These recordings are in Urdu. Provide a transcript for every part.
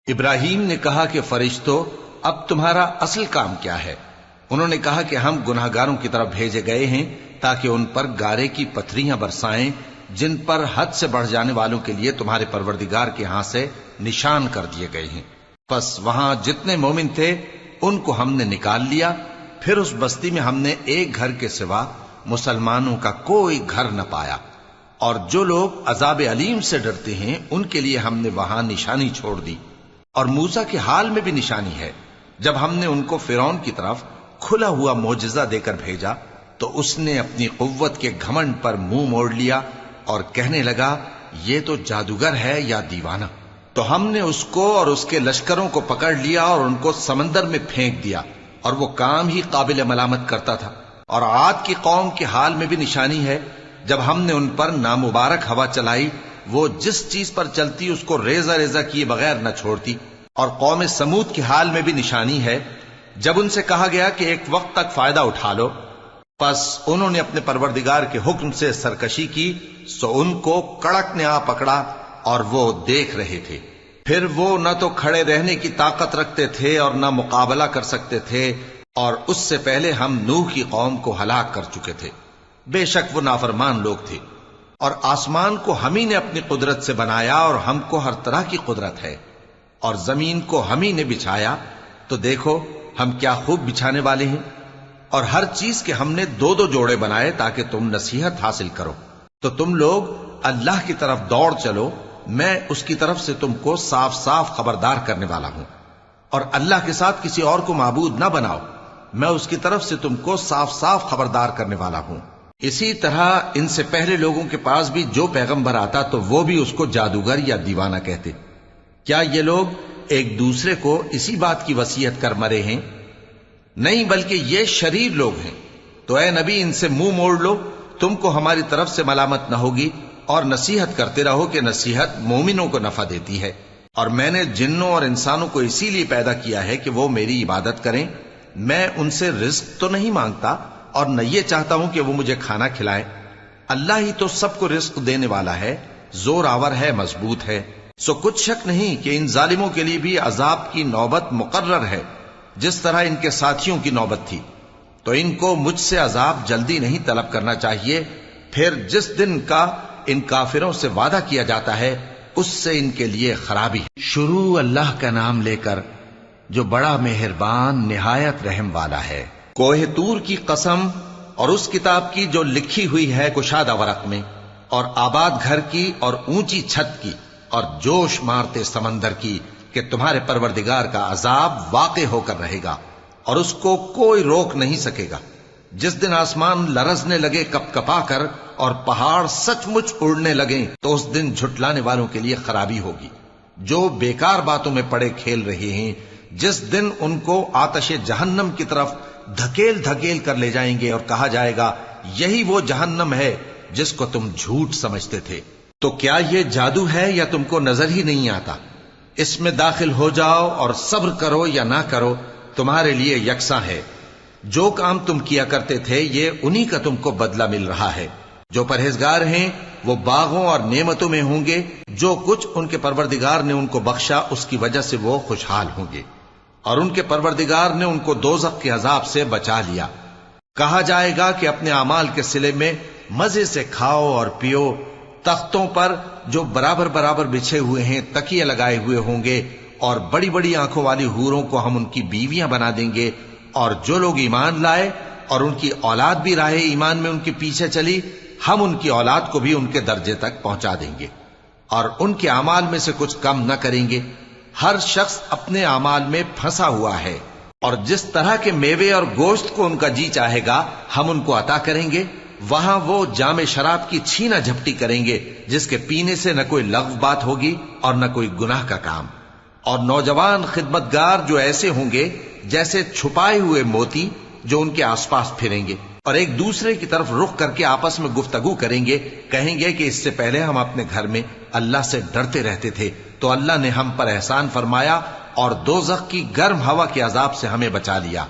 ابراہیم نے کہا کہ فرشتوں، اب تمہارا اصل کام کیا ہے؟ انہوں نے کہا کہ ہم گناہگاروں کی طرف بھیجے گئے ہیں تاکہ ان پر گارے کی پتھریاں برسائیں جن پر حد سے بڑھ جانے والوں کے لیے تمہارے پروردگار کے ہاں سے نشان کر دیے گئے ہیں۔ پس وہاں جتنے مومن تھے ان کو ہم نے نکال لیا، پھر اس بستی میں ہم نے ایک گھر کے سوا مسلمانوں کا کوئی گھر نہ پایا، اور جو لوگ عذاب علیم سے ڈرتے ہیں ان کے لیے ہم نے وہاں نشانی چھوڑ دی۔ اور موسیٰ کے حال میں بھی نشانی ہے، جب ہم نے ان کو فرعون کی طرف کھلا ہوا معجزہ دے کر بھیجا تو اس نے اپنی قوت کے گھمنڈ پر منہ موڑ لیا اور کہنے لگا یہ تو جادوگر ہے یا دیوانہ۔ تو ہم نے اس کو اور اس کے لشکروں کو پکڑ لیا اور ان کو سمندر میں پھینک دیا، اور وہ کام ہی قابل ملامت کرتا تھا۔ اور عاد کی قوم کے حال میں بھی نشانی ہے، جب ہم نے ان پر نامبارک ہوا چلائی، وہ جس چیز پر چلتی اس کو ریزہ ریزہ کیے بغیر نہ چھوڑتی۔ اور قوم سمود کے حال میں بھی نشانی ہے، جب ان سے کہا گیا کہ ایک وقت تک فائدہ اٹھا لو، پس انہوں نے اپنے پروردگار کے حکم سے سرکشی کی، سو ان کو کڑک نے آ پکڑا اور وہ دیکھ رہے تھے۔ پھر وہ نہ تو کھڑے رہنے کی طاقت رکھتے تھے اور نہ مقابلہ کر سکتے تھے، اور اس سے پہلے ہم نوح کی قوم کو ہلاک کر چکے تھے۔ بے شک وہ نافرمان لوگ تھے۔ اور آسمان کو ہم ہی نے اپنی قدرت سے بنایا، اور ہم کو ہر طرح کی قدرت ہے۔ اور زمین کو ہم ہی نے بچھایا، تو دیکھو ہم کیا خوب بچھانے والے ہیں۔ اور ہر چیز کے ہم نے دو دو جوڑے بنائے تاکہ تم نصیحت حاصل کرو۔ تو تم لوگ اللہ کی طرف دوڑ چلو، میں اس کی طرف سے تم کو صاف صاف خبردار کرنے والا ہوں۔ اور اللہ کے ساتھ کسی اور کو معبود نہ بناؤ، میں اس کی طرف سے تم کو صاف صاف خبردار کرنے والا ہوں۔ اسی طرح ان سے پہلے لوگوں کے پاس بھی جو پیغمبر آتا تو وہ بھی اس کو جادوگر یا دیوانہ کہتے۔ کیا یہ لوگ ایک دوسرے کو اسی بات کی وصیت کر مرے ہیں؟ نہیں، بلکہ یہ شریر لوگ ہیں۔ تو اے نبی ان سے منہ موڑ لو، تم کو ہماری طرف سے ملامت نہ ہوگی، اور نصیحت کرتے رہو کہ نصیحت مومنوں کو نفع دیتی ہے۔ اور میں نے جنوں اور انسانوں کو اسی لیے پیدا کیا ہے کہ وہ میری عبادت کریں۔ میں ان سے رزق تو نہیں مانگتا، اور نہ یہ چاہتا ہوں کہ وہ مجھے کھانا کھلائیں۔ اللہ ہی تو سب کو رزق دینے والا ہے، زور آور ہے، مضبوط ہے۔ سو کچھ شک نہیں کہ ان ظالموں کے لیے بھی عذاب کی نوبت مقرر ہے، جس طرح ان کے ساتھیوں کی نوبت تھی۔ تو ان کو مجھ سے عذاب جلدی نہیں طلب کرنا چاہیے، پھر جس دن کا ان کافروں سے وعدہ کیا جاتا ہے اس سے ان کے لیے خرابی ہے۔ شروع اللہ کا نام لے کر جو بڑا مہربان نہایت رحم والا ہے۔ کوہ طور کی قسم، اور اس کتاب کی جو لکھی ہوئی ہے کشادہ ورق میں، اور آباد گھر کی اور اونچی چھت کی، اور جوش مارتے سمندر کی، کہ تمہارے پروردگار کا عذاب واقع ہو کر رہے گا اور اس کو کوئی روک نہیں سکے گا۔ جس دن آسمان لرزنے لگے کپ کپا کر اور پہاڑ سچ مچ اڑنے لگیں، تو اس دن جھٹلانے والوں کے لیے خرابی ہوگی جو بیکار باتوں میں پڑے کھیل رہے ہیں۔ جس دن ان کو آتش جہنم کی طرف دھکیل دھکیل کر لے جائیں گے اور کہا جائے گا یہی وہ جہنم ہے جس کو تم جھوٹ سمجھتے تھے۔ تو کیا یہ جادو ہے یا تم کو نظر ہی نہیں آتا؟ اس میں داخل ہو جاؤ اور صبر کرو یا نہ کرو، تمہارے لیے یکساں ہے۔ جو کام تم کیا کرتے تھے یہ انہی کا تم کو بدلہ مل رہا ہے۔ جو پرہیزگار ہیں وہ باغوں اور نعمتوں میں ہوں گے، جو کچھ ان کے پروردگار نے ان کو بخشا اس کی وجہ سے وہ خوشحال ہوں گے، اور ان کے پروردگار نے ان کو دوزخ کے عذاب سے بچا لیا۔ کہا جائے گا کہ اپنے اعمال کے صلے میں مزے سے کھاؤ اور پیو، تختوں پر جو برابر برابر بچھے ہوئے ہیں تکیے لگائے ہوئے ہوں گے، اور بڑی بڑی آنکھوں والی حوروں کو ہم ان کی بیویاں بنا دیں گے۔ اور جو لوگ ایمان لائے اور ان کی اولاد بھی راہ ایمان میں ان کے پیچھے چلی، ہم ان کی اولاد کو بھی ان کے درجے تک پہنچا دیں گے، اور ان کے اعمال میں سے کچھ کم نہ کریں گے۔ ہر شخص اپنے اعمال میں پھنسا ہوا ہے، اور جس طرح کے میوے اور گوشت کو ان کا جی چاہے گا ہم ان کو عطا کریں گے۔ وہاں وہ جام شراب کی چھینا جھپٹی کریں گے، جس کے پینے سے نہ کوئی لغو بات ہوگی اور نہ کوئی گناہ کا کام۔ اور نوجوان خدمتگار جو ایسے ہوں گے جیسے چھپائے ہوئے موتی جو ان کے آس پاس پھریں گے، اور ایک دوسرے کی طرف رخ کر کے آپس میں گفتگو کریں گے، کہیں گے کہ اس سے پہلے ہم اپنے گھر میں اللہ سے ڈرتے رہتے تھے، تو اللہ نے ہم پر احسان فرمایا اور دوزخ کی گرم ہوا کے عذاب سے ہمیں بچا لیا۔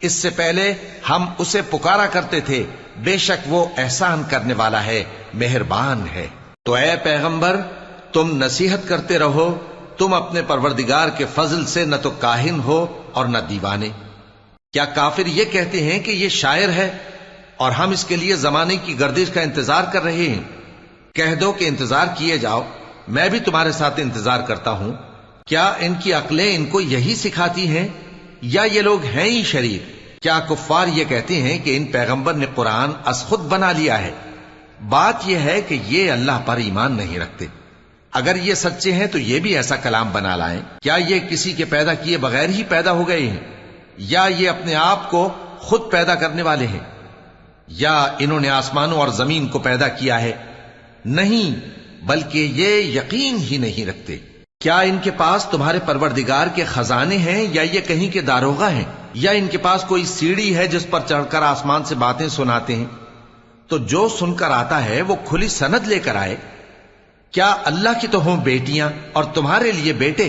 اس سے پہلے ہم اسے پکارا کرتے تھے، بے شک وہ احسان کرنے والا ہے، مہربان ہے۔ تو اے پیغمبر تم نصیحت کرتے رہو تم اپنے پروردگار کے فضل سے نہ تو کاہن ہو اور نہ دیوانے۔ کیا کافر یہ کہتے ہیں کہ یہ شاعر ہے اور ہم اس کے لیے زمانے کی گردش کا انتظار کر رہے ہیں؟ کہہ دو کہ انتظار کیے جاؤ، میں بھی تمہارے ساتھ انتظار کرتا ہوں۔ کیا ان کی عقلیں ان کو یہی سکھاتی ہیں یا یہ لوگ ہیں ہی شریر؟ کیا کفار یہ کہتے ہیں کہ ان پیغمبر نے قرآن از خود بنا لیا ہے؟ بات یہ ہے کہ یہ اللہ پر ایمان نہیں رکھتے۔ اگر یہ سچے ہیں تو یہ بھی ایسا کلام بنا لائیں۔ کیا یہ کسی کے پیدا کیے بغیر ہی پیدا ہو گئے ہیں یا یہ اپنے آپ کو خود پیدا کرنے والے ہیں؟ یا انہوں نے آسمانوں اور زمین کو پیدا کیا ہے؟ نہیں، بلکہ یہ یقین ہی نہیں رکھتے۔ کیا ان کے پاس تمہارے پروردگار کے خزانے ہیں یا یہ کہیں کے داروغہ ہیں؟ یا ان کے پاس کوئی سیڑھی ہے جس پر چڑھ کر آسمان سے باتیں سناتے ہیں؟ تو جو سن کر آتا ہے وہ کھلی سند لے کر آئے۔ کیا اللہ کی تو ہوں بیٹیاں اور تمہارے لیے بیٹے؟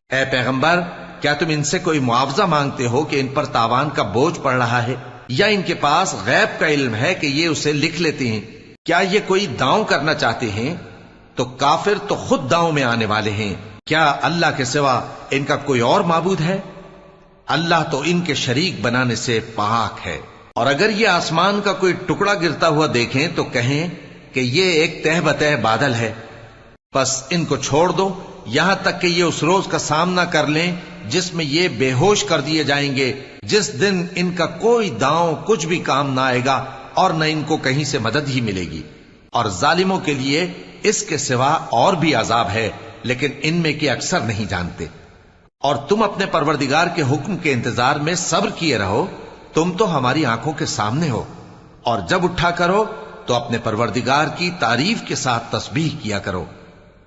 اے پیغمبر، کیا تم ان سے کوئی معاوضہ مانگتے ہو کہ ان پر تاوان کا بوجھ پڑ رہا ہے؟ یا ان کے پاس غیب کا علم ہے کہ یہ اسے لکھ لیتے ہیں؟ کیا یہ کوئی داؤں کرنا چاہتے ہیں؟ تو کافر تو خود داؤں میں آنے والے ہیں۔ کیا اللہ کے سوا ان کا کوئی اور معبود ہے؟ اللہ تو ان کے شریک بنانے سے پاک ہے۔ اور اگر یہ آسمان کا کوئی ٹکڑا گرتا ہوا دیکھیں تو کہیں کہ یہ ایک تہ بتہ بادل ہے، پس ان کو چھوڑ دو یہاں تک کہ یہ اس روز کا سامنا کر لیں جس میں یہ بے ہوش کر دیے جائیں گے، جس دن ان کا کوئی داؤں کچھ بھی کام نہ آئے گا اور نہ ان کو کہیں سے مدد ہی ملے گی۔ اور ظالموں کے لیے اس کے سوا اور بھی عذاب ہے، لیکن ان میں کے اکثر نہیں جانتے۔ اور تم اپنے پروردگار کے حکم کے انتظار میں صبر کیے رہو، تم تو ہماری آنکھوں کے سامنے ہو۔ اور جب اٹھا کرو تو اپنے پروردگار کی تعریف کے ساتھ تسبیح کیا کرو،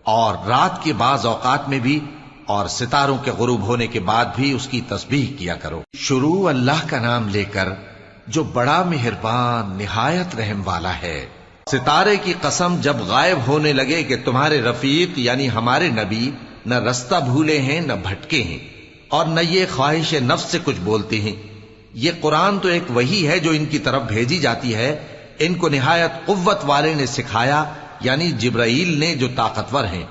اور رات کے بعض اوقات میں بھی اور ستاروں کے غروب ہونے کے بعد بھی اس کی تسبیح کیا کرو۔ شروع اللہ کا نام لے کر جو بڑا مہربان نہایت رحم والا ہے۔ ستارے کی قسم جب غائب ہونے لگے کہ تمہارے رفیق یعنی ہمارے نبی نہ رستہ بھولے ہیں نہ بھٹکے ہیں، اور نہ یہ خواہش نفس سے کچھ بولتے ہیں۔ یہ قرآن تو ایک وحی ہے جو ان کی طرف بھیجی جاتی ہے، ان کو نہایت قوت والے نے سکھایا، یعنی جبرائیل نے جو طاقتور ہیں۔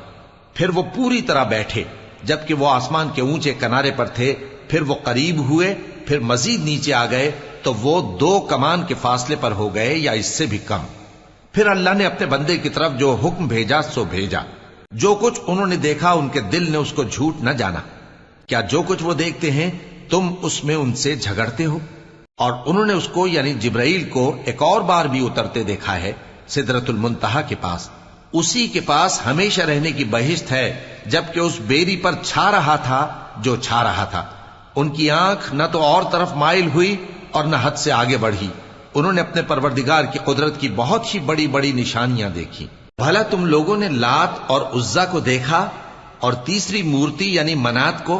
پھر وہ پوری طرح بیٹھے، جبکہ وہ آسمان کے اونچے کنارے پر تھے، پھر وہ قریب ہوئے، پھر مزید نیچے آ گئے تو وہ 2 کمان کے فاصلے پر ہو گئے یا اس سے بھی کم۔ پھر اللہ نے اپنے بندے کی طرف جو حکم بھیجا سو بھیجا۔ جو کچھ انہوں نے دیکھا ان کے دل نے اس کو جھوٹ نہ جانا۔ کیا جو کچھ وہ دیکھتے ہیں تم اس میں ان سے جھگڑتے ہو؟ اور انہوں نے اس کو یعنی جبرائیل کو ایک اور بار بھی اترتے دیکھا ہے سدرۃ المنتہا کے پاس۔ اسی کے پاس ہمیشہ رہنے کی بہشت ہے، جبکہ اس بیری پر چھا رہا تھا جو چھا رہا تھا۔ ان کی آنکھ نہ تو اور طرف مائل ہوئی اور نہ حد سے آگے بڑھی۔ انہوں نے اپنے پروردگار کی قدرت کی بہت ہی بڑی بڑی نشانیاں دیکھی۔ بھلا تم لوگوں نے لات اور عزا کو دیکھا اور تیسری مورتی یعنی منات کو؟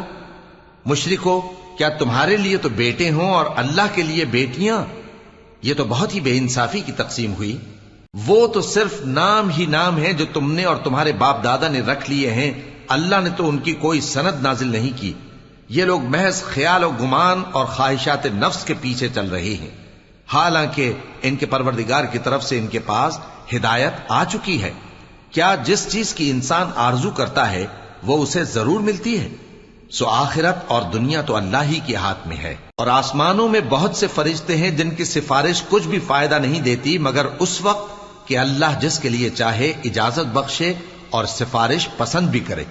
مشرکو، کیا تمہارے لیے تو بیٹے ہوں اور اللہ کے لیے بیٹیاں؟ یہ تو بہت ہی بے انصافی کی تقسیم ہوئی۔ وہ تو صرف نام ہی نام ہے جو تم نے اور تمہارے باپ دادا نے رکھ لیے ہیں، اللہ نے تو ان کی کوئی سند نازل نہیں کی۔ یہ لوگ محض خیال و گمان اور خواہشات نفس کے پیچھے چل رہے ہیں، حالانکہ ان کے پروردگار کی طرف سے ان کے پاس ہدایت آ چکی ہے۔ کیا جس چیز کی انسان آرزو کرتا ہے وہ اسے ضرور ملتی ہے؟ سو آخرت اور دنیا تو اللہ ہی کے ہاتھ میں ہے۔ اور آسمانوں میں بہت سے فرشتے ہیں جن کی سفارش کچھ بھی فائدہ نہیں دیتی مگر اس وقت کہ اللہ جس کے لیے چاہے اجازت بخشے اور سفارش پسند بھی کرے۔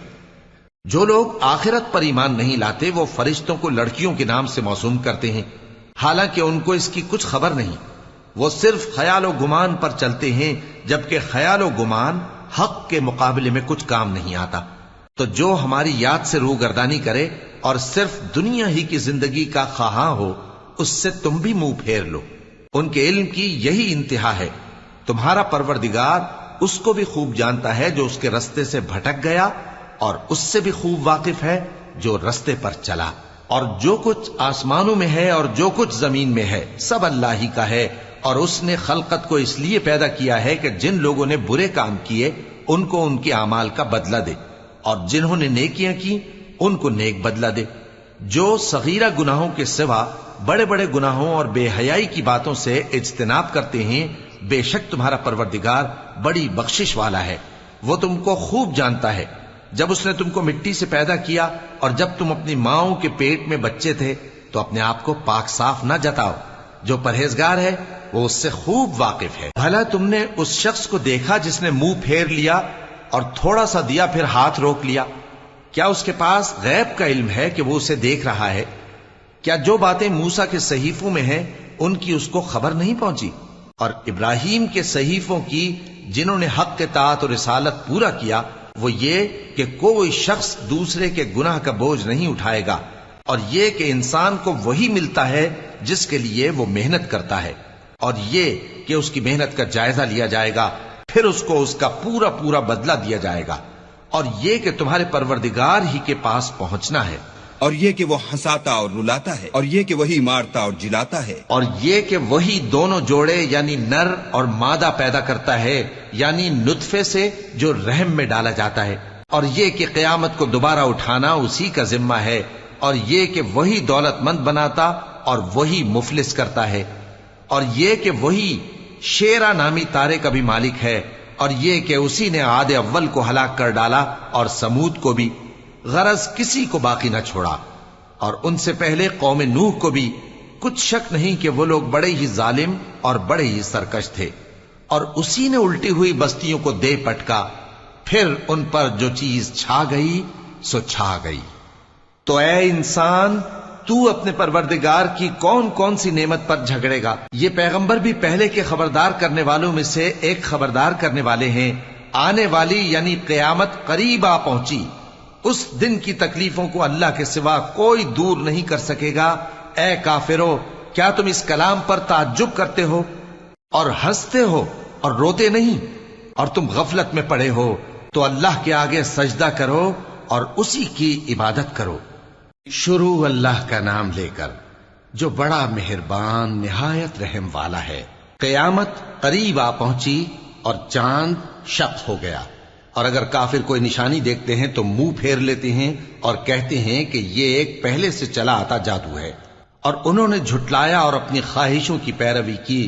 جو لوگ آخرت پر ایمان نہیں لاتے وہ فرشتوں کو لڑکیوں کے نام سے موسوم کرتے ہیں، حالانکہ ان کو اس کی کچھ خبر نہیں۔ وہ صرف خیال و گمان پر چلتے ہیں، جبکہ خیال و گمان حق کے مقابلے میں کچھ کام نہیں آتا۔ تو جو ہماری یاد سے روگردانی کرے اور صرف دنیا ہی کی زندگی کا خواہاں ہو، اس سے تم بھی منہ پھیر لو۔ ان کے علم کی یہی انتہا ہے۔ تمہارا پروردگار اس کو بھی خوب جانتا ہے جو اس کے رستے سے بھٹک گیا، اور اس سے بھی خوب واقف ہے جو رستے پر چلا۔ اور جو کچھ آسمانوں میں ہے اور جو کچھ زمین میں ہے سب اللہ ہی کا ہے، اور اس نے خلقت کو اس لیے پیدا کیا ہے کہ جن لوگوں نے برے کام کیے ان کو ان کے اعمال کا بدلہ دے، اور جنہوں نے نیکیاں کی ان کو نیک بدلہ دے۔ جو صغیرہ گناہوں کے سوا بڑے بڑے گناہوں اور بے حیائی کی باتوں سے اجتناب کرتے ہیں، بے شک تمہارا پروردگار بڑی بخشش والا ہے، وہ تم کو خوب جانتا ہے۔ جب اس نے تم کو مٹی سے پیدا کیا اور جب تم اپنی ماؤں کے پیٹ میں بچے تھے تو اپنے آپ کو پاک صاف نہ جتاؤ. جو پرہیزگار ہے وہ اس سے خوب واقف ہے. بھلا تم نے اس شخص کو دیکھا جس نے منہ پھیر لیا اور تھوڑا سا دیا پھر ہاتھ روک لیا؟ کیا اس کے پاس غیب کا علم ہے کہ وہ اسے دیکھ رہا ہے؟ کیا جو باتیں موسیٰ کے صحیفوں میں ہیں ان کی اس کو خبر نہیں پہنچی؟ اور ابراہیم کے صحیفوں کی جنہوں نے حق کے اطاعت اور رسالت پورا کیا وہ یہ کہ کوئی شخص دوسرے کے گناہ کا بوجھ نہیں اٹھائے گا، اور یہ کہ انسان کو وہی ملتا ہے جس کے لیے وہ محنت کرتا ہے، اور یہ کہ اس کی محنت کا جائزہ لیا جائے گا، پھر اس کو اس کا پورا پورا بدلہ دیا جائے گا، اور یہ کہ تمہارے پروردگار ہی کے پاس پہنچنا ہے، اور یہ کہ وہ ہنساتا اور رلاتا ہے، اور یہ کہ وہی مارتا اور جلاتا ہے، اور یہ کہ وہی دونوں جوڑے یعنی نر اور مادہ پیدا کرتا ہے یعنی نطفے سے جو رحم میں ڈالا جاتا ہے، اور یہ کہ قیامت کو دوبارہ اٹھانا اسی کا ذمہ ہے، اور یہ کہ وہی دولت مند بناتا اور وہی مفلس کرتا ہے، اور یہ کہ وہی شیرا نامی تارے کا بھی مالک ہے، اور یہ کہ اسی نے عاد اول کو ہلاک کر ڈالا اور سمود کو بھی، غرض کسی کو باقی نہ چھوڑا، اور ان سے پہلے قوم نوح کو بھی. کچھ شک نہیں کہ وہ لوگ بڑے ہی ظالم اور بڑے ہی سرکش تھے، اور اسی نے الٹی ہوئی بستیوں کو دے پٹکا، پھر ان پر جو چیز چھا گئی سو چھا گئی. تو اے انسان، تو اپنے پروردگار کی کون کون سی نعمت پر جھگڑے گا؟ یہ پیغمبر بھی پہلے کے خبردار کرنے والوں میں سے ایک خبردار کرنے والے ہیں. آنے والی یعنی قیامت قریب آ پہنچی، اس دن کی تکلیفوں کو اللہ کے سوا کوئی دور نہیں کر سکے گا. اے کافرو، کیا تم اس کلام پر تعجب کرتے ہو اور ہنستے ہو اور روتے نہیں؟ اور تم غفلت میں پڑے ہو تو اللہ کے آگے سجدہ کرو اور اسی کی عبادت کرو. شروع اللہ کا نام لے کر جو بڑا مہربان نہایت رحم والا ہے. قیامت قریب آ پہنچی اور چاند شق ہو گیا، اور اگر کافر کوئی نشانی دیکھتے ہیں تو منہ پھیر لیتے ہیں اور کہتے ہیں کہ یہ ایک پہلے سے چلا آتا جادو ہے. اور انہوں نے جھٹلایا اور اپنی خواہشوں کی پیروی کی،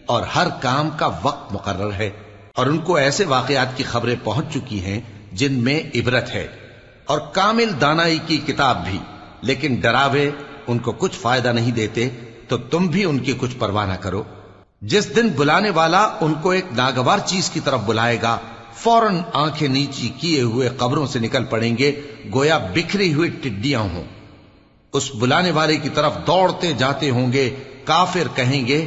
اور ہر کام کا وقت مقرر ہے. اور ان کو ایسے واقعات کی خبریں پہنچ چکی ہیں جن میں عبرت ہے، اور کامل دانائی کی کتاب بھی، لیکن ڈراوے ان کو کچھ فائدہ نہیں دیتے، تو تم بھی ان کی کچھ پرواہ نہ کرو. جس دن بلانے والا ان کو ایک ناگوار چیز کی طرف بلائے گا، فوراً آنکھیں نیچی کیے ہوئے قبروں سے نکل پڑیں گے گویا بکھری ہوئی ٹڈیاں ہوں. اس بلانے والے کی طرف دوڑتے جاتے ہوں گے. کافر کہیں گے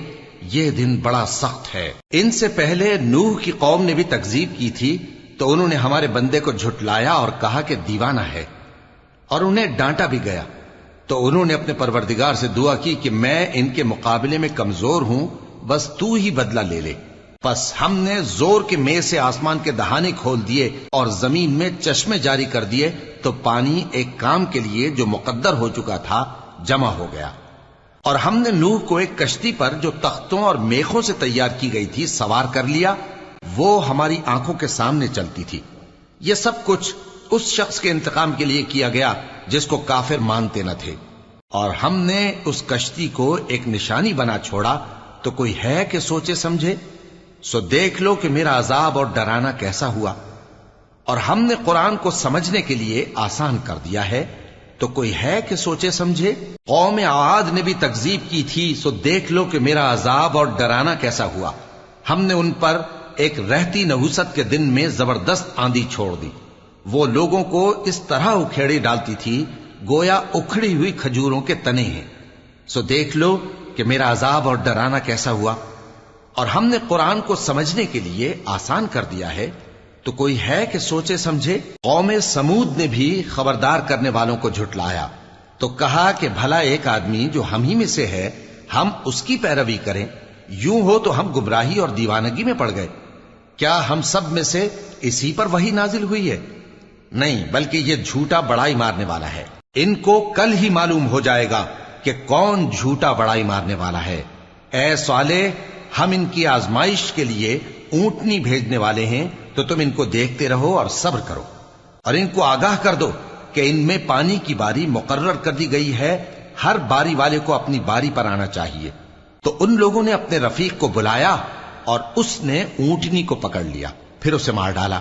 یہ دن بڑا سخت ہے. ان سے پہلے نوح کی قوم نے بھی تکذیب کی تھی، تو انہوں نے ہمارے بندے کو جھٹلایا اور کہا کہ دیوانہ ہے، اور انہیں ڈانٹا بھی گیا. تو انہوں نے اپنے پروردگار سے دعا کی کہ میں ان کے مقابلے میں کمزور ہوں، بس تو ہی بدلہ لے لے. پس ہم نے زور کے میں سے آسمان کے دہانے کھول دیے اور زمین میں چشمے جاری کر دیے، تو پانی ایک کام کے لیے جو مقدر ہو چکا تھا جمع ہو گیا. اور ہم نے نوح کو ایک کشتی پر جو تختوں اور میخوں سے تیار کی گئی تھی سوار کر لیا، وہ ہماری آنکھوں کے سامنے چلتی تھی. یہ سب کچھ اس شخص کے انتقام کے لیے کیا گیا جس کو کافر مانتے نہ تھے. اور ہم نے اس کشتی کو ایک نشانی بنا چھوڑا، تو کوئی ہے کہ سوچے سمجھے؟ سو دیکھ لو کہ میرا عذاب اور ڈرانا کیسا ہوا. اور ہم نے قرآن کو سمجھنے کے لیے آسان کر دیا ہے، تو کوئی ہے کہ سوچے سمجھے؟ قوم عاد نے بھی تکذیب کی تھی، سو دیکھ لو کہ میرا عذاب اور ڈرانا کیسا ہوا. ہم نے ان پر ایک رہتی نحوست کے دن میں زبردست آندھی چھوڑ دی. وہ لوگوں کو اس طرح اکھیڑی ڈالتی تھی گویا اکھڑی ہوئی کھجوروں کے تنے ہیں. سو دیکھ لو کہ میرا عذاب اور ڈرانا کیسا ہوا. اور ہم نے قرآن کو سمجھنے کے لیے آسان کر دیا ہے، تو کوئی ہے کہ سوچے سمجھے؟ قوم سمود نے بھی خبردار کرنے والوں کو جھٹلایا، تو کہا کہ بھلا ایک آدمی جو ہم ہی میں سے ہے ہم اس کی پیروی کریں؟ یوں ہو تو ہم گمراہی اور دیوانگی میں پڑ گئے. کیا ہم سب میں سے اسی پر وحی نازل ہوئی ہے؟ نہیں، بلکہ یہ جھوٹا بڑائی مارنے والا ہے. ان کو کل ہی معلوم ہو جائے گا کہ کون جھوٹا بڑائی مارنے والا ہے. اے صالح، ہم ان کی آزمائش کے لیے اونٹنی بھیجنے والے ہیں، تو تم ان کو دیکھتے رہو اور صبر کرو. اور ان کو آگاہ کر دو کہ ان میں پانی کی باری مقرر کر دی گئی ہے، ہر باری والے کو اپنی باری پر آنا چاہیے. تو ان لوگوں نے اپنے رفیق کو بلایا اور اس نے اونٹنی کو پکڑ لیا، پھر اسے مار ڈالا.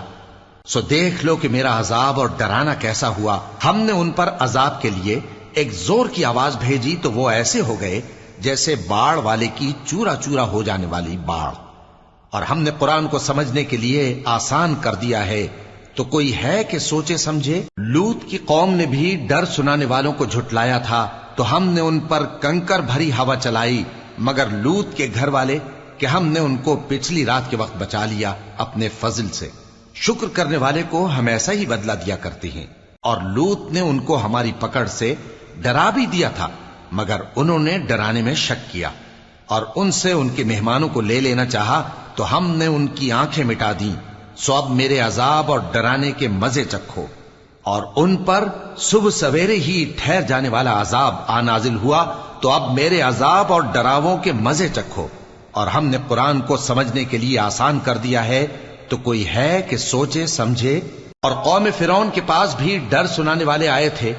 سو دیکھ لو کہ میرا عذاب اور ڈرانا کیسا ہوا۔ ہم نے ان پر عذاب کے لیے ایک زور کی آواز بھیجی تو وہ ایسے ہو گئے جیسے باڑ والے کی چورا چورا ہو جانے والی باڑ۔ اور ہم نے قرآن کو سمجھنے کے لیے آسان کر دیا ہے، تو کوئی ہے کہ سوچے سمجھے؟ لوط کی قوم نے بھی ڈر سنانے والوں کو جھٹلایا تھا، تو ہم نے ان پر کنکر بھری ہوا چلائی، مگر لوط کے گھر والے کہ ہم نے ان کو پچھلی رات کے وقت بچا لیا اپنے فضل سے۔ شکر کرنے والے کو ہم ایسا ہی بدلہ دیا کرتے ہیں۔ اور لوط نے ان کو ہماری پکڑ سے ڈرا بھی دیا تھا، مگر انہوں نے ڈرانے میں شک کیا، اور ان سے ان کے مہمانوں کو لے لینا چاہا تو ہم نے ان کی آنکھیں مٹا دیں۔ سو اب میرے عذاب اور ڈرانے کے مزے چکھو۔ اور ان پر صبح سویرے ہی ٹھہر جانے والا عذاب آ نازل ہوا، تو اب میرے عذاب اور ڈراووں کے مزے چکھو۔ اور ہم نے قرآن کو سمجھنے کے لیے آسان کر دیا ہے، تو کوئی ہے کہ سوچے سمجھے؟ اور قوم فرعون کے پاس بھی ڈر سنانے والے آئے تھے،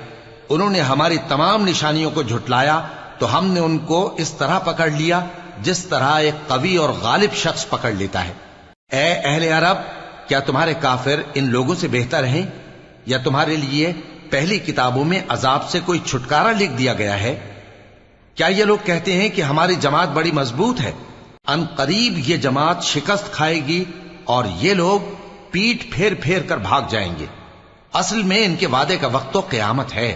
انہوں نے ہماری تمام نشانیوں کو جھٹلایا، تو ہم نے ان کو اس طرح پکڑ لیا جس طرح ایک قوی اور غالب شخص پکڑ لیتا ہے۔ اے اہل عرب، کیا تمہارے کافر ان لوگوں سے بہتر ہیں؟ یا تمہارے لیے پہلی کتابوں میں عذاب سے کوئی چھٹکارا لکھ دیا گیا ہے؟ کیا یہ لوگ کہتے ہیں کہ ہماری جماعت بڑی مضبوط ہے؟ ان قریب یہ جماعت شکست کھائے گی اور یہ لوگ پیٹ پھیر پھیر کر بھاگ جائیں گے۔ اصل میں ان کے وعدے کا وقت تو قیامت ہے،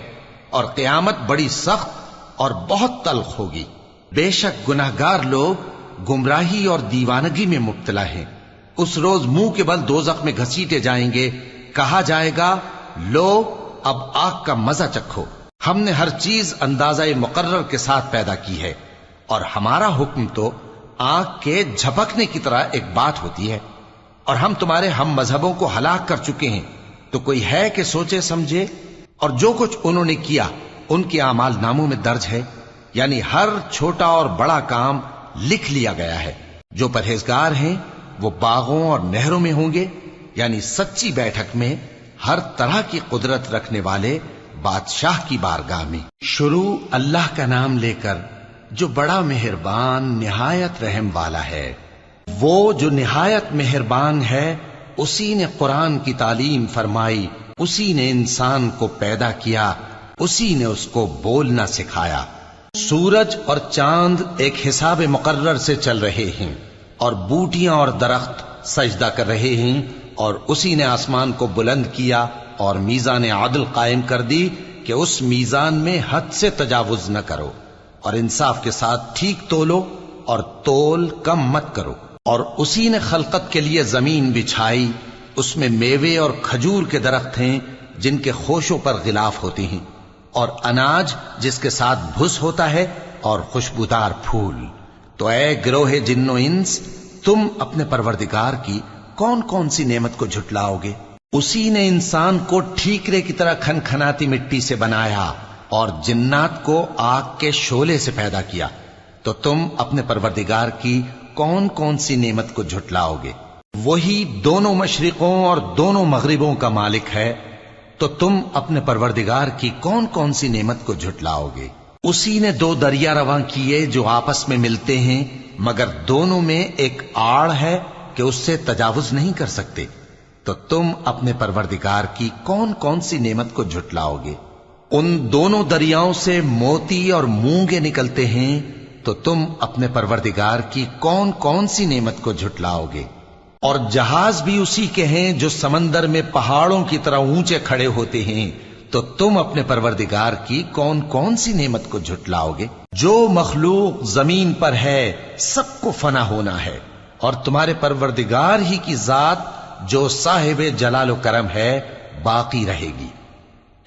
اور قیامت بڑی سخت اور بہت تلخ ہوگی۔ بے شک گناہگار لوگ گمراہی اور دیوانگی میں مبتلا ہیں۔ اس روز منہ کے بل دوزخ میں گھسیٹے جائیں گے، کہا جائے گا لو اب آگ کا مزہ چکھو۔ ہم نے ہر چیز اندازہ مقرر کے ساتھ پیدا کی ہے، اور ہمارا حکم تو آگ کے جھپکنے کی طرح ایک بات ہوتی ہے۔ اور ہم تمہارے ہم مذہبوں کو ہلاک کر چکے ہیں، تو کوئی ہے کہ سوچے سمجھے؟ اور جو کچھ انہوں نے کیا ان کے اعمال ناموں میں درج ہے، یعنی ہر چھوٹا اور بڑا کام لکھ لیا گیا ہے۔ جو پرہیزگار ہیں وہ باغوں اور نہروں میں ہوں گے، یعنی سچی بیٹھک میں ہر طرح کی قدرت رکھنے والے بادشاہ کی بارگاہ میں۔ شروع اللہ کا نام لے کر جو بڑا مہربان نہایت رحم والا ہے۔ وہ جو نہایت مہربان ہے، اسی نے قرآن کی تعلیم فرمائی، اسی نے انسان کو پیدا کیا، اسی نے اس کو بولنا سکھایا۔ سورج اور چاند ایک حساب مقرر سے چل رہے ہیں، اور بوٹیاں اور درخت سجدہ کر رہے ہیں، اور اسی نے آسمان کو بلند کیا اور میزان عدل قائم کر دی کہ اس میزان میں حد سے تجاوز نہ کرو، اور انصاف کے ساتھ ٹھیک تولو اور تول کم مت کرو۔ اور اسی نے خلقت کے لیے زمین بچھائی، اس میں میوے اور کھجور کے درخت ہیں جن کے خوشوں پر غلاف ہوتے ہیں، اور اناج جس کے ساتھ بھس ہوتا ہے، اور خوشبودار پھول۔ تو اے گروہ جن و انس، تم اپنے پروردگار کی کون کون سی نعمت کو جھٹلاؤ گے؟ اسی نے انسان کو ٹھیکرے کی طرح کھنکھناتی مٹی سے بنایا، اور جنات کو آگ کے شعلے سے پیدا کیا، تو تم اپنے پروردگار کی کون کون سی نعمت کو جھٹلاؤ گے؟ وہی دونوں مشرقوں اور دونوں مغربوں کا مالک ہے، تو تم اپنے پروردگار کی کون کون سی نعمت کو جھٹلاؤ گے؟ اسی نے دو دریا رواں کیے جو آپس میں ملتے ہیں، مگر دونوں میں ایک آڑ ہے کہ اس سے تجاوز نہیں کر سکتے، تو تم اپنے پروردگار کی کون کون سی نعمت کو جھٹلاؤ گے؟ ان دونوں دریاؤں سے موتی اور مونگے نکلتے ہیں، تو تم اپنے پروردگار کی کون کون سی نعمت کو جھٹلاؤ گے؟ اور جہاز بھی اسی کے ہیں جو سمندر میں پہاڑوں کی طرح اونچے کھڑے ہوتے ہیں، تو تم اپنے پروردگار کی کون کون سی نعمت کو جھٹلاؤ گے؟ جو مخلوق زمین پر ہے سب کو فنا ہونا ہے، اور تمہارے پروردگار ہی کی ذات جو صاحب جلال و کرم ہے باقی رہے گی۔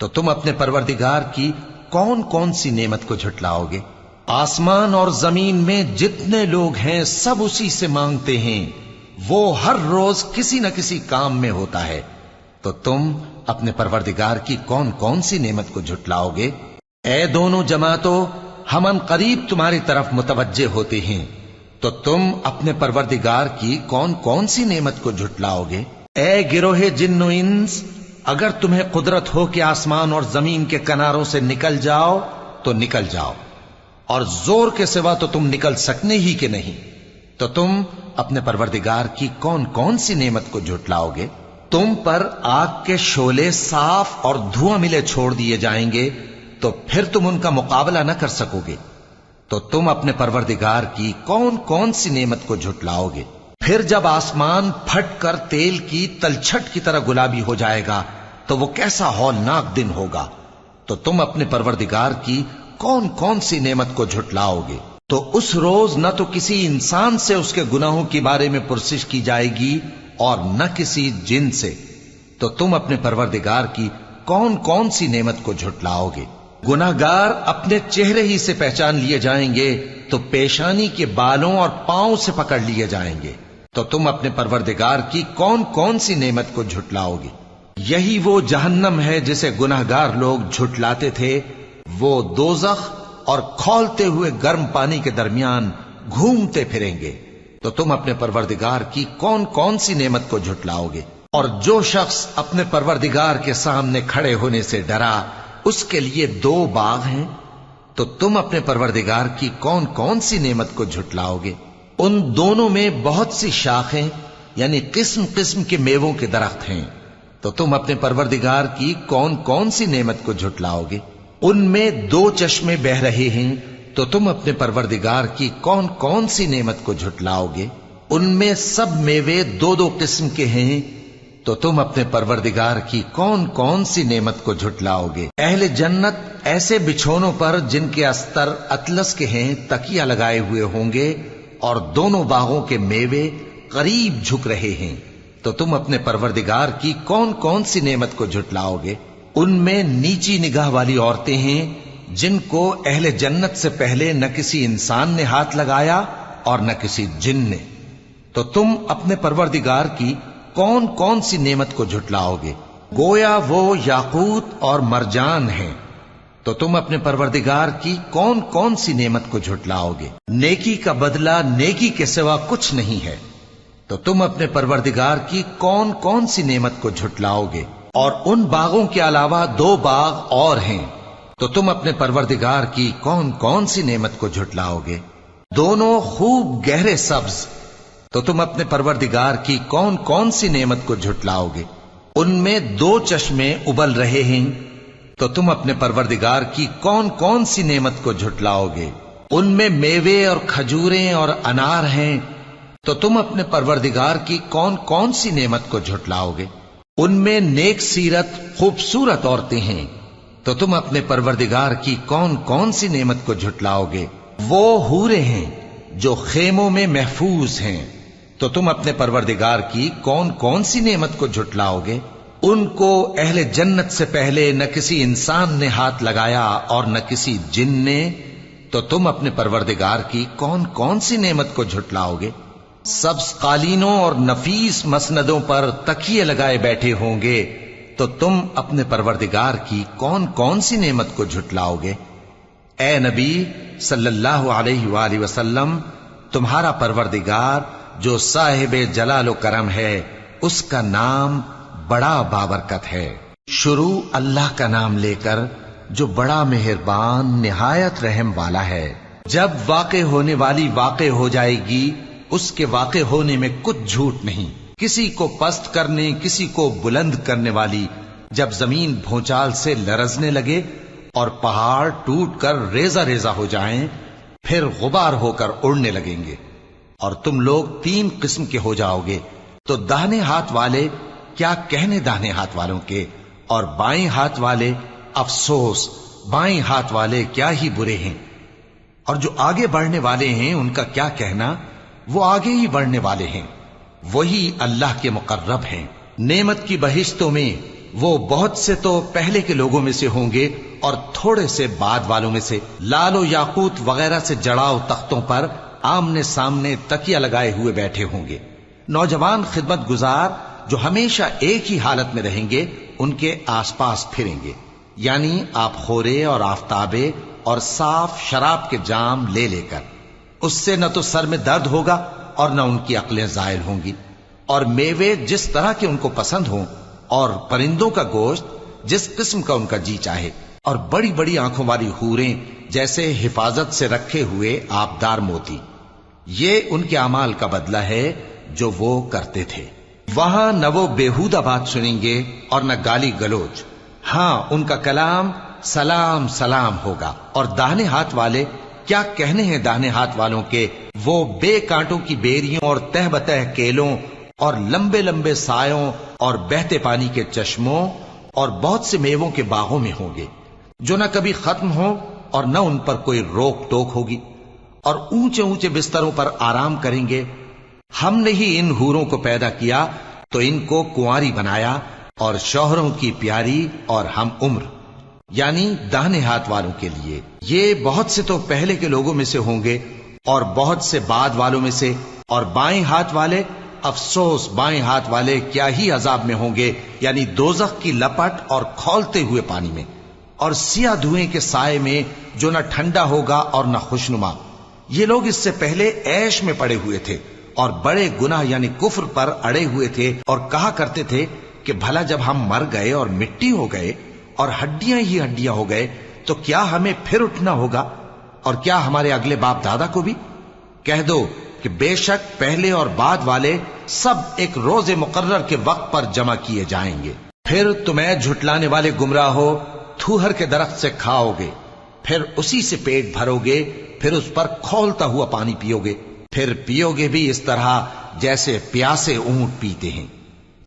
تو تم اپنے پروردگار کی کون کون سی نعمت کو جھٹلاؤ گے؟ آسمان اور زمین میں جتنے لوگ ہیں سب اسی سے مانگتے ہیں، وہ ہر روز کسی نہ کسی کام میں ہوتا ہے، تو تم اپنے پروردگار کی کون کون سی نعمت کو جھٹلاؤ گے؟ اے دونوں جماعتوں، ہم ان قریب تمہاری طرف متوجہ ہوتے ہیں، تو تم اپنے پروردگار کی کون کون سی نعمت کو جھٹلاؤ گے؟ اے گروہ جن و انس، اگر تمہیں قدرت ہو کہ آسمان اور زمین کے کناروں سے نکل جاؤ تو نکل جاؤ، اور زور کے سوا تو تم نکل سکنے ہی کہ نہیں، تو تم اپنے پروردگار کی کون کون سی نعمت کو جھٹلاؤ گے؟ تم پر آگ کے شعلے صاف اور دھواں ملے چھوڑ دیے جائیں گے تو پھر تم ان کا مقابلہ نہ کر سکو گے، تو تم اپنے پروردگار کی کون کون سی نعمت کو جھٹلاؤ گے؟ پھر جب آسمان پھٹ کر تیل کی تلچھٹ کی طرح گلابی ہو جائے گا تو وہ کیسا ہولناک دن ہوگا، تو تم اپنے پروردگار کی کون کون سی نعمت کو جھٹلاؤ گے؟ تو اس روز نہ تو کسی انسان سے اس کے گناہوں کے بارے میں پرسش کی جائے گی اور نہ کسی جن سے، تو تم اپنے پروردگار کی کون کون سی نعمت کو جھٹلاؤ گے؟ گناہگار اپنے چہرے ہی سے پہچان لیے جائیں گے تو پیشانی کے بالوں اور پاؤں سے پکڑ لیے جائیں گے، تو تم اپنے پروردگار کی کون کون سی نعمت کو جھٹلاؤ گے؟ یہی وہ جہنم ہے جسے گناہگار لوگ جھٹلاتے تھے، وہ دوزخ اور کھولتے ہوئے گرم پانی کے درمیان گھومتے پھریں گے، تو تم اپنے پروردگار کی کون کون سی نعمت کو جھٹلاؤ گے؟ اور جو شخص اپنے پروردگار کے سامنے کھڑے ہونے سے ڈرا اس کے لیے 2 باغ ہیں، تو تم اپنے پروردگار کی کون کون سی نعمت کو جھٹلاؤ گے؟ ان دونوں میں بہت سی شاخیں یعنی قسم قسم کے میووں کے درخت ہیں، تو تم اپنے پروردگار کی کون کون سی نعمت کو جھٹلاؤ گے؟ ان میں 2 چشمے بہ رہے ہیں، تو تم اپنے پروردگار کی کون کون سی نعمت کو جھٹلاؤ گے؟ ان میں سب میوے 2 قسم کے ہیں، تو تم اپنے پروردگار کی کون کون سی نعمت کو جھٹلاؤ گے؟ اہل جنت ایسے بچھونوں پر جن کے استر اطلس کے ہیں تکیہ لگائے ہوئے ہوں گے، اور دونوں باغوں کے میوے قریب جھک رہے ہیں، تو تم اپنے پروردگار کی کون کون سی نعمت کو جھٹلاؤ گے؟ ان میں نیچی نگاہ والی عورتیں ہیں جن کو اہل جنت سے پہلے نہ کسی انسان نے ہاتھ لگایا اور نہ کسی جن نے، تو تم اپنے پروردگار کی کون کون سی نعمت کو جھٹلاؤ گے؟ گویا وہ یاقوت اور مرجان ہیں، تو تم اپنے پروردگار کی کون کون سی نعمت کو جھٹلاؤ گے؟ نیکی کا بدلہ نیکی کے سوا کچھ نہیں ہے، تو تم اپنے پروردگار کی کون کون سی نعمت کو جھٹلاؤ گے؟ اور ان باغوں کے علاوہ 2 باغ اور ہیں، تو تم اپنے پروردگار کی کون کون سی نعمت کو جھٹلاؤ گے؟ دونوں خوب گہرے سبز، تو تم اپنے پروردگار کی کون کون سی نعمت کو جھٹلاؤ گے؟ ان میں 2 چشمے ابل رہے ہیں، تو تم اپنے پروردگار کی کون کون سی نعمت کو جھٹلاؤ گے؟ ان میں میوے اور کھجوریں اور انار ہیں، تو تم اپنے پروردگار کی کون کون سی نعمت کو جھٹلاؤ گے؟ ان میں نیک سیرت خوبصورت عورتیں ہیں، تو تم اپنے پروردگار کی کون کون سی نعمت کو جھٹلاؤ گے؟ وہ حوریں ہیں جو خیموں میں محفوظ ہیں، تو تم اپنے پروردگار کی کون کون سی نعمت کو جھٹلاؤ گے؟ ان کو اہل جنت سے پہلے نہ کسی انسان نے ہاتھ لگایا اور نہ کسی جن نے، تو تم اپنے پروردگار کی کون کون سی نعمت کو جھٹلاؤ گے؟ سبز قالینوں اور نفیس مسندوں پر تکیے لگائے بیٹھے ہوں گے، تو تم اپنے پروردگار کی کون کون سی نعمت کو جھٹلاؤ گے؟ اے نبی صلی اللہ علیہ وآلہ وسلم، تمہارا پروردگار جو صاحب جلال و کرم ہے، اس کا نام بڑا بابرکت ہے۔ شروع اللہ کا نام لے کر جو بڑا مہربان نہایت رحم والا ہے۔ جب واقع ہونے والی واقع ہو جائے گی، اس کے واقع ہونے میں کچھ جھوٹ نہیں، کسی کو پست کرنے کسی کو بلند کرنے والی۔ جب زمین بھونچال سے لرزنے لگے اور پہاڑ ٹوٹ کر ریزہ ریزہ ہو جائیں، پھر غبار ہو کر اڑنے لگیں گے، اور تم لوگ 3 قسم کے ہو جاؤ گے، تو داہنے ہاتھ والے کیا کہنے داہنے ہاتھ والوں کے، اور بائیں ہاتھ والے افسوس، بائیں ہاتھ والے کیا ہی برے ہیں، اور جو آگے بڑھنے والے ہیں ان کا کیا کہنا، وہ آگے ہی بڑھنے والے ہیں، وہی اللہ کے مقرب ہیں۔ نعمت کی بہشتوں میں وہ بہت سے تو پہلے کے لوگوں میں سے ہوں گے اور تھوڑے سے بعد والوں میں سے، لال و یاقوت وغیرہ سے جڑاؤ تختوں پر آمنے سامنے تکیہ لگائے ہوئے بیٹھے ہوں گے۔ نوجوان خدمت گزار جو ہمیشہ ایک ہی حالت میں رہیں گے ان کے آس پاس پھریں گے، یعنی آپ خورے اور آفتابے اور صاف شراب کے جام لے لے کر۔ اس سے نہ تو سر میں درد ہوگا اور نہ ان کی عقلیں زائل ہوں گی، اور میوے جس طرح کے ان کو پسند ہوں، اور پرندوں کا گوشت جس قسم کا ان کا جی چاہے، اور بڑی بڑی آنکھوں والی حوریں جیسے حفاظت سے رکھے ہوئے آبدار موتی۔ یہ ان کے اعمال کا بدلہ ہے جو وہ کرتے تھے۔ وہاں نہ وہ بےہودہ بات سنیں گے اور نہ گالی گلوچ. ہاں ان کا کلام سلام سلام ہوگا. اور داہنے ہاتھ والے کیا کہنے ہیں داہنے ہاتھ والوں کے، وہ بے کانٹوں کی بیریوں اور تہ بتہ کیلوں اور لمبے لمبے سایوں اور بہتے پانی کے چشموں اور بہت سے میووں کے باغوں میں ہوں گے، جو نہ کبھی ختم ہو اور نہ ان پر کوئی روک ٹوک ہوگی، اور اونچے اونچے بستروں پر آرام کریں گے. ہم نے ہی ان حوروں کو پیدا کیا تو ان کو کنواری بنایا، اور شوہروں کی پیاری اور ہم عمر، یعنی داہنے ہاتھ والوں کے لیے. یہ بہت سے تو پہلے کے لوگوں میں سے ہوں گے اور بہت سے بعد والوں میں سے. اور بائیں ہاتھ والے، افسوس بائیں ہاتھ والے کیا ہی عذاب میں ہوں گے، یعنی دوزخ کی لپٹ اور کھولتے ہوئے پانی میں، اور سیاہ دھوئیں کے سائے میں جو نہ ٹھنڈا ہوگا اور نہ خوشنما. یہ لوگ اس سے پہلے عیش میں پڑے ہوئے تھے اور بڑے گناہ یعنی کفر پر اڑے ہوئے تھے، اور کہا کرتے تھے کہ بھلا جب ہم مر گئے اور مٹی ہو گئے اور ہڈیاں ہی ہڈیاں ہو گئے تو کیا ہمیں پھر اٹھنا ہوگا، اور کیا ہمارے اگلے باپ دادا کو بھی؟ کہہ دو کہ بے شک پہلے اور بعد والے سب ایک روز مقرر کے وقت پر جمع کیے جائیں گے. پھر تمہیں جھٹلانے والے گمراہ ہو تھوہر کے درخت سے کھاؤ گے، پھر اسی سے پیٹ بھرو گے، پھر اس پر کھولتا ہوا پانی پیو گے، پھر پیو گے بھی اس طرح جیسے پیاسے اونٹ پیتے ہیں.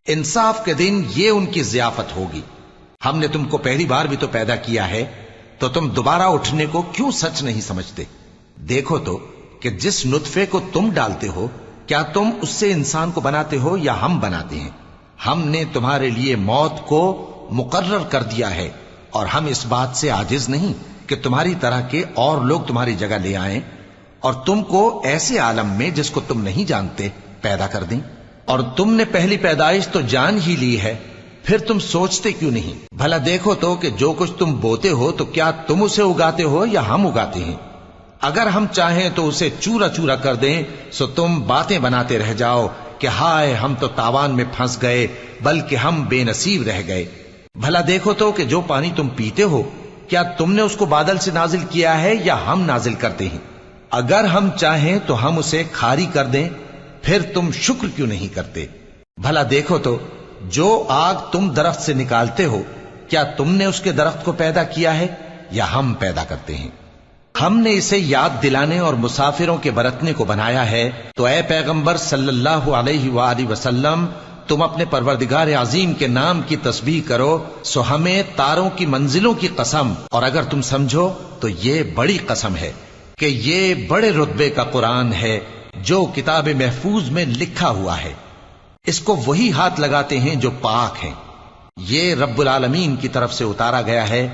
انصاف کے دن یہ ان کی ضیافت ہوگی. ہم نے تم کو پہلی بار بھی تو پیدا کیا ہے، تو تم دوبارہ اٹھنے کو کیوں سچ نہیں سمجھتے؟ دیکھو تو کہ جس نطفے کو تم ڈالتے ہو، کیا تم اس سے انسان کو بناتے ہو یا ہم بناتے ہیں؟ ہم نے تمہارے لیے موت کو مقرر کر دیا ہے، اور ہم اس بات سے عاجز نہیں کہ تمہاری طرح کے اور لوگ تمہاری جگہ لے آئیں اور تم کو ایسے عالم میں جس کو تم نہیں جانتے پیدا کر دیں. اور تم نے پہلی پیدائش تو جان ہی لی ہے، پھر تم سوچتے کیوں نہیں؟ بھلا دیکھو تو کہ جو کچھ تم بوتے ہو تو کیا تم اسے اگاتے ہو یا ہم اگاتے ہیں؟ اگر ہم چاہیں تو اسے چورا چورا کر دیں، سو تم باتیں بناتے رہ جاؤ کہ ہائے ہم تو تاوان میں پھنس گئے، بلکہ ہم بے نصیب رہ گئے. بھلا دیکھو تو کہ جو پانی تم پیتے ہو کیا تم نے اس کو بادل سے نازل کیا ہے یا ہم نازل کرتے ہیں؟ اگر ہم چاہیں تو ہم اسے کھاری کر دیں، پھر تم شکر کیوں نہیں کرتے؟ بھلا دیکھو تو جو آگ تم درخت سے نکالتے ہو کیا تم نے اس کے درخت کو پیدا کیا ہے یا ہم پیدا کرتے ہیں؟ ہم نے اسے یاد دلانے اور مسافروں کے برتنے کو بنایا ہے. تو اے پیغمبر صلی اللہ علیہ وآلہ وسلم، تم اپنے پروردگار عظیم کے نام کی تسبیح کرو، سو ہمیں تاروں کی منزلوں کی قسم، اور اگر تم سمجھو تو یہ بڑی قسم ہے کہ یہ بڑے رتبے کا قرآن ہے جو کتاب محفوظ میں لکھا ہوا ہے. اس کو وہی ہاتھ لگاتے ہیں جو پاک ہیں. یہ رب العالمین کی طرف سے اتارا گیا ہے.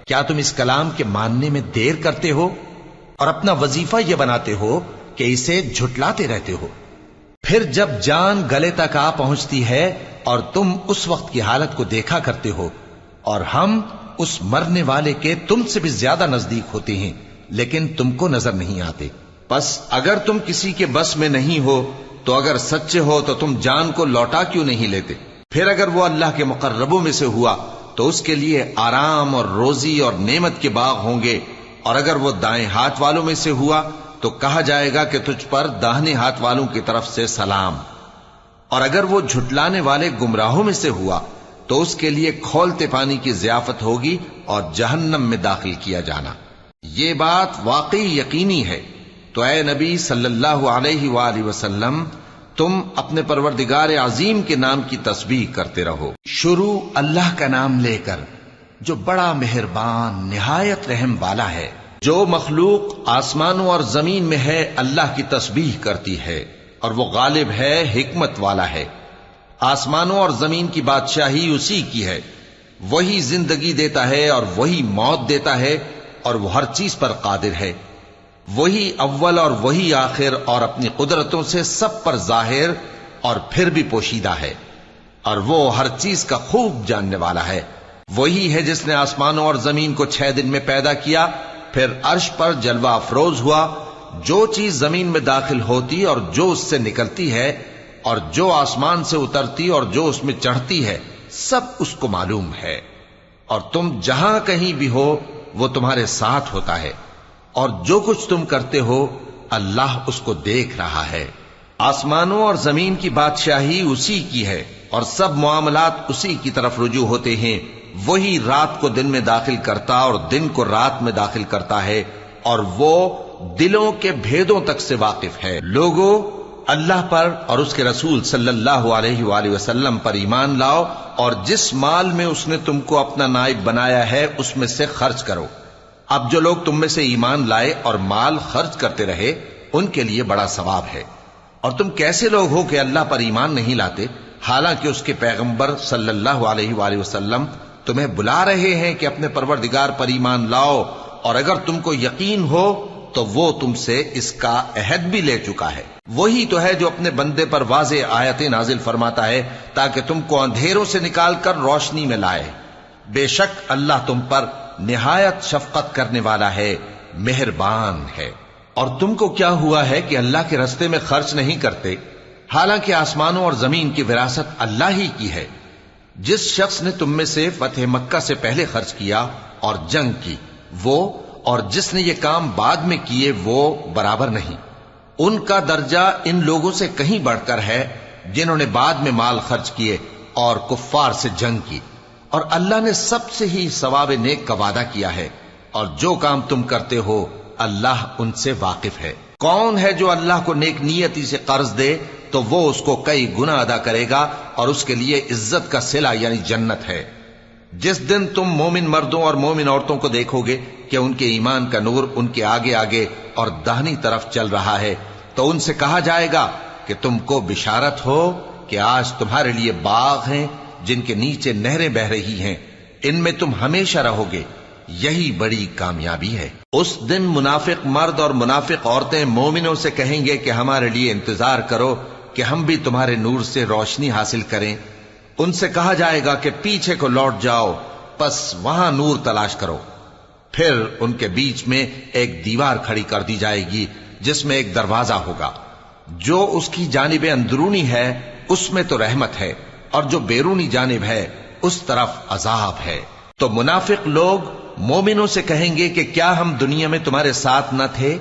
کیا تم اس کلام کے ماننے میں دیر کرتے ہو اور اپنا وظیفہ یہ بناتے ہو کہ اسے جھٹلاتے رہتے ہو؟ پھر جب جان گلے تک آ پہنچتی ہے اور تم اس وقت کی حالت کو دیکھا کرتے ہو، اور ہم اس مرنے والے کے تم سے بھی زیادہ نزدیک ہوتے ہیں لیکن تم کو نظر نہیں آتے. بس اگر تم کسی کے بس میں نہیں ہو تو اگر سچے ہو تو تم جان کو لوٹا کیوں نہیں لیتے؟ پھر اگر وہ اللہ کے مقربوں میں سے ہوا تو اس کے لیے آرام اور روزی اور نعمت کے باغ ہوں گے، اور اگر وہ دائیں ہاتھ والوں میں سے ہوا تو کہا جائے گا کہ تجھ پر داہنے ہاتھ والوں کی طرف سے سلام. اور اگر وہ جھٹلانے والے گمراہوں میں سے ہوا تو اس کے لیے کھولتے پانی کی ضیافت ہوگی اور جہنم میں داخل کیا جانا. یہ بات واقعی یقینی ہے. تو اے نبی صلی اللہ علیہ وآلہ وسلم، تم اپنے پروردگار عظیم کے نام کی تسبیح کرتے رہو. شروع اللہ کا نام لے کر جو بڑا مہربان نہایت رحم والا ہے. جو مخلوق آسمانوں اور زمین میں ہے اللہ کی تسبیح کرتی ہے، اور وہ غالب ہے، حکمت والا ہے. آسمانوں اور زمین کی بادشاہی اسی کی ہے. وہی زندگی دیتا ہے اور وہی موت دیتا ہے، اور وہ ہر چیز پر قادر ہے. وہی اول اور وہی آخر، اور اپنی قدرتوں سے سب پر ظاہر اور پھر بھی پوشیدہ ہے، اور وہ ہر چیز کا خوب جاننے والا ہے. وہی ہے جس نے آسمانوں اور زمین کو 6 دن میں پیدا کیا، پھر عرش پر جلوہ افروز ہوا. جو چیز زمین میں داخل ہوتی اور جو اس سے نکلتی ہے، اور جو آسمان سے اترتی اور جو اس میں چڑھتی ہے، سب اس کو معلوم ہے. اور تم جہاں کہیں بھی ہو وہ تمہارے ساتھ ہوتا ہے، اور جو کچھ تم کرتے ہو اللہ اس کو دیکھ رہا ہے. آسمانوں اور زمین کی بادشاہی اسی کی ہے اور سب معاملات اسی کی طرف رجوع ہوتے ہیں. وہی رات کو دن میں داخل کرتا اور دن کو رات میں داخل کرتا ہے اور وہ دلوں کے بھیدوں تک سے واقف ہے. لوگوں، اللہ پر اور اس کے رسول صلی اللہ علیہ وآلہ وسلم پر ایمان لاؤ اور جس مال میں اس نے تم کو اپنا نائب بنایا ہے اس میں سے خرچ کرو. اب جو لوگ تم میں سے ایمان لائے اور مال خرچ کرتے رہے ان کے لیے بڑا ثواب ہے. اور تم کیسے لوگ ہو کہ اللہ پر ایمان نہیں لاتے حالانکہ اس کے پیغمبر صلی اللہ علیہ وآلہ وسلم تمہیں بلا رہے ہیں کہ اپنے پروردگار پر ایمان لاؤ، اور اگر تم کو یقین ہو تو وہ تم سے اس کا عہد بھی لے چکا ہے. وہی تو ہے جو اپنے بندے پر واضح آیتیں نازل فرماتا ہے تاکہ تم کو اندھیروں سے نکال کر روشنی میں لائے. بے شک اللہ تم پر نہایت شفقت کرنے والا ہے، مہربان ہے. اور تم کو کیا ہوا ہے کہ اللہ کے رستے میں خرچ نہیں کرتے حالانکہ آسمانوں اور زمین کی وراثت اللہ ہی کی ہے. جس شخص نے تم میں سے فتح مکہ سے پہلے خرچ کیا اور جنگ کی وہ اور جس نے یہ کام بعد میں کیے وہ برابر نہیں. ان کا درجہ ان لوگوں سے کہیں بڑھ کر ہے جنہوں نے بعد میں مال خرچ کیے اور کفار سے جنگ کی. اور اللہ نے سب سے ہی ثواب نیک کا وعدہ کیا ہے اور جو کام تم کرتے ہو اللہ ان سے واقف ہے. کون ہے جو اللہ کو نیک نیتی سے قرض دے تو وہ اس کو کئی گنا ادا کرے گا اور اس کے لیے عزت کا صلہ یعنی جنت ہے. جس دن تم مومن مردوں اور مومن عورتوں کو دیکھو گے کہ ان کے ایمان کا نور ان کے آگے آگے اور داہنی طرف چل رہا ہے تو ان سے کہا جائے گا کہ تم کو بشارت ہو کہ آج تمہارے لیے باغ ہیں جن کے نیچے نہریں بہ رہی ہیں، ان میں تم ہمیشہ رہو گے، یہی بڑی کامیابی ہے. اس دن منافق مرد اور منافق عورتیں مومنوں سے کہیں گے کہ ہمارے لیے انتظار کرو کہ ہم بھی تمہارے نور سے روشنی حاصل کریں. ان سے کہا جائے گا کہ پیچھے کو لوٹ جاؤ، پس وہاں نور تلاش کرو. پھر ان کے بیچ میں ایک دیوار کھڑی کر دی جائے گی جس میں ایک دروازہ ہوگا. جو اس کی جانب اندرونی ہے اس میں تو رحمت ہے اور جو بیرونی جانب ہے اس طرف عذاب ہے. تو منافق لوگ مومنوں سے کہیں گے کہ کیا ہم دنیا میں تمہارے ساتھ نہ تھے؟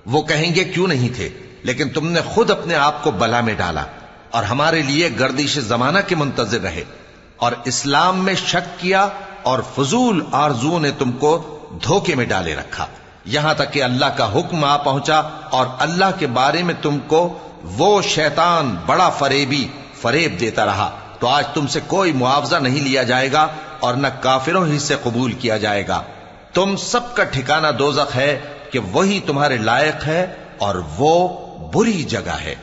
وہ کہیں گے کیوں نہیں تھے، لیکن تم نے خود اپنے آپ کو بلا میں ڈالا اور ہمارے لیے گردش زمانہ کے منتظر رہے اور اسلام میں شک کیا اور فضول آرزوؤں نے تم کو دھوکے میں ڈالے رکھا، یہاں تک کہ اللہ کا حکم آ پہنچا اور اللہ کے بارے میں تم کو وہ شیطان بڑا فریب دیتا رہا. تو آج تم سے کوئی معاوضہ نہیں لیا جائے گا اور نہ کافروں ہی سے قبول کیا جائے گا. تم سب کا ٹھکانہ دوزخ ہے کہ وہی تمہارے لائق ہے اور وہ بری جگہ ہے.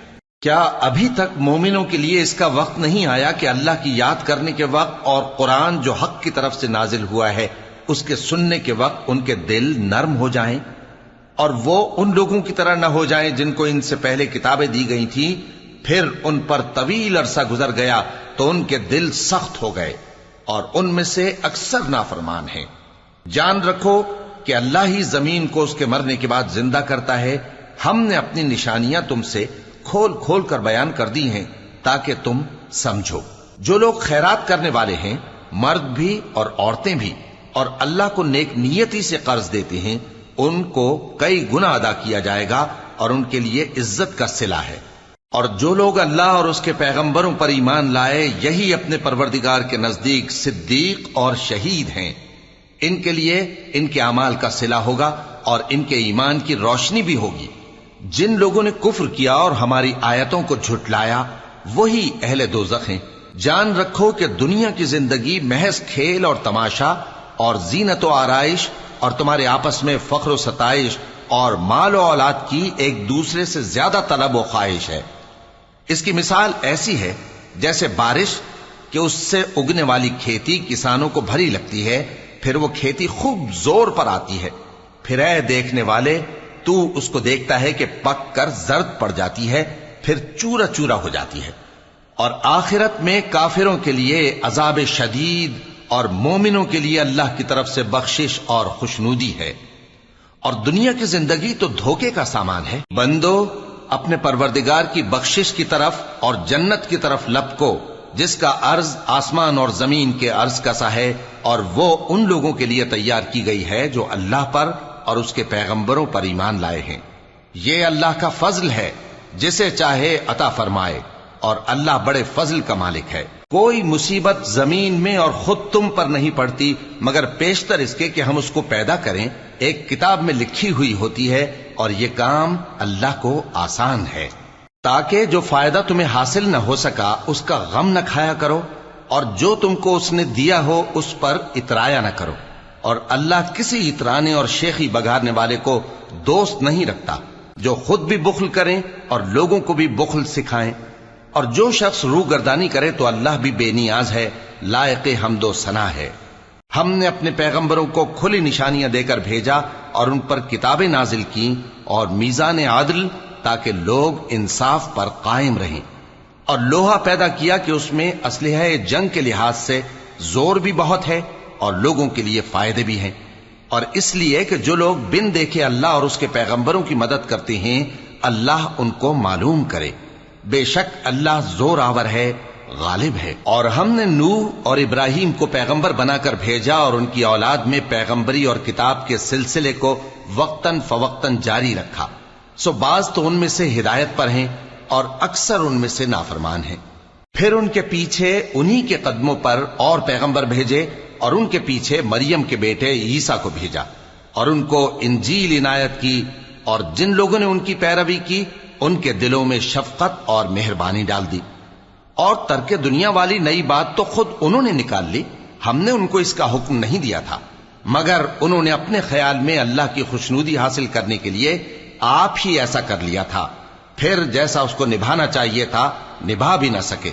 کیا ابھی تک مومنوں کے لیے اس کا وقت نہیں آیا کہ اللہ کی یاد کرنے کے وقت اور قرآن جو حق کی طرف سے نازل ہوا ہے اس کے سننے کے وقت ان کے دل نرم ہو جائیں اور وہ ان لوگوں کی طرح نہ ہو جائیں جن کو ان سے پہلے کتابیں دی گئی تھیں، پھر ان پر طویل عرصہ گزر گیا تو ان کے دل سخت ہو گئے اور ان میں سے اکثر نافرمان ہیں. جان رکھو کہ اللہ ہی زمین کو اس کے مرنے کے بعد زندہ کرتا ہے. ہم نے اپنی نشانیاں تم سے کھول کھول کر بیان کر دی ہیں تاکہ تم سمجھو. جو لوگ خیرات کرنے والے ہیں، مرد بھی اور عورتیں بھی، اور اللہ کو نیک نیتی سے قرض دیتے ہیں، ان کو کئی گنا ادا کیا جائے گا اور ان کے لیے عزت کا صلہ ہے. اور جو لوگ اللہ اور اس کے پیغمبروں پر ایمان لائے یہی اپنے پروردگار کے نزدیک صدیق اور شہید ہیں. ان کے لیے ان کے اعمال کا صلہ ہوگا اور ان کے ایمان کی روشنی بھی ہوگی. جن لوگوں نے کفر کیا اور ہماری آیتوں کو جھٹلایا وہی اہل دوزخ ہیں. جان رکھو کہ دنیا کی زندگی محض کھیل اور تماشا اور زینت و آرائش اور تمہارے آپس میں فخر و ستائش اور مال و اولاد کی ایک دوسرے سے زیادہ طلب و خواہش ہے. اس کی مثال ایسی ہے جیسے بارش کہ اس سے اگنے والی کھیتی کسانوں کو بھری لگتی ہے، پھر وہ کھیتی خوب زور پر آتی ہے، پھر اے دیکھنے والے تو اس کو دیکھتا ہے کہ پک کر زرد پڑ جاتی ہے، پھر چورا چورا ہو جاتی ہے. اور آخرت میں کافروں کے لیے عذاب شدید اور مومنوں کے لیے اللہ کی طرف سے بخشش اور خوشنودی ہے. اور دنیا کی زندگی تو دھوکے کا سامان ہے. بندو اپنے پروردگار کی بخشش کی طرف اور جنت کی طرف لپکو جس کا عرض آسمان اور زمین کے عرض کا سا ہے، اور وہ ان لوگوں کے لیے تیار کی گئی ہے جو اللہ پر اور اس کے پیغمبروں پر ایمان لائے ہیں. یہ اللہ کا فضل ہے جسے چاہے عطا فرمائے، اور اللہ بڑے فضل کا مالک ہے۔ کوئی مصیبت زمین میں اور خود تم پر نہیں پڑتی مگر پیشتر اس کے کہ ہم اس کو پیدا کریں، ایک کتاب میں لکھی ہوئی ہوتی ہے، اور یہ کام اللہ کو آسان ہے۔ تاکہ جو فائدہ تمہیں حاصل نہ ہو سکا اس کا غم نہ کھایا کرو، اور جو تم کو اس نے دیا ہو اس پر اترایا نہ کرو، اور اللہ کسی اترانے اور شیخی بگارنے والے کو دوست نہیں رکھتا، جو خود بھی بخل کریں اور لوگوں کو بھی بخل سکھائیں، اور جو شخص روگردانی کرے تو اللہ بھی بے نیاز ہے، لائق حمد و ثنا ہے۔ ہم نے اپنے پیغمبروں کو کھلی نشانیاں دے کر بھیجا اور ان پر کتابیں نازل کی اور میزان عدل، تاکہ لوگ انصاف پر قائم رہیں، اور لوہا پیدا کیا کہ اس میں اسلحہ جنگ کے لحاظ سے زور بھی بہت ہے اور لوگوں کے لیے فائدے بھی ہیں، اور اس لیے کہ جو لوگ بن دیکھے اللہ اور اس کے پیغمبروں کی مدد کرتے ہیں اللہ ان کو معلوم کرے۔ بے شک اللہ زور آور ہے، غالب ہے۔ اور ہم نے نوح اور ابراہیم کو پیغمبر بنا کر بھیجا اور ان کی اولاد میں پیغمبری اور کتاب کے سلسلے کو وقتاً فوقتاً جاری رکھا، سو بعض تو ان میں سے ہدایت پر ہیں اور اکثر ان میں سے نافرمان ہیں۔ پھر ان کے پیچھے انہی کے قدموں پر اور پیغمبر بھیجے، اور ان کے پیچھے مریم کے بیٹے عیسیٰ کو بھیجا، اور ان کو انجیل عنایت کی، اور جن لوگوں نے ان کی پیروی کی ان کے دلوں میں شفقت اور مہربانی ڈال دی۔ اور ترک دنیا والی نئی بات تو خود انہوں نے نکال لی، ہم نے ان کو اس کا حکم نہیں دیا تھا، مگر انہوں نے اپنے خیال میں اللہ کی خوشنودی حاصل کرنے کے لیے آپ ہی ایسا کر لیا تھا، پھر جیسا اس کو نبھانا چاہیے تھا نبھا بھی نہ سکے۔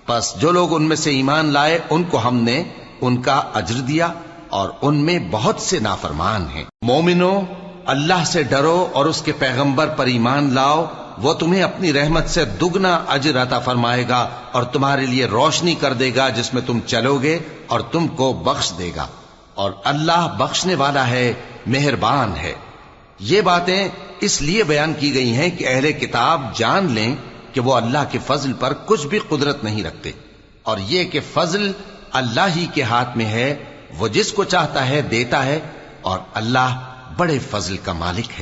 پس جو لوگ ان میں سے ایمان لائے ان کو ہم نے ان کا اجر دیا، اور ان میں بہت سے نافرمان ہیں۔ مومنو، اللہ سے ڈرو اور اس کے پیغمبر پر ایمان لاؤ، وہ تمہیں اپنی رحمت سے دگنا اجر عطا فرمائے گا اور تمہارے لیے روشنی کر دے گا جس میں تم چلو گے، اور تم کو بخش دے گا، اور اللہ بخشنے والا ہے، مہربان ہے۔ یہ باتیں اس لیے بیان کی گئی ہیں کہ اہل کتاب جان لیں کہ وہ اللہ کے فضل پر کچھ بھی قدرت نہیں رکھتے، اور یہ کہ فضل اللہ ہی کے ہاتھ میں ہے، وہ جس کو چاہتا ہے دیتا ہے، اور اللہ بڑے فضل کا مالک ہے۔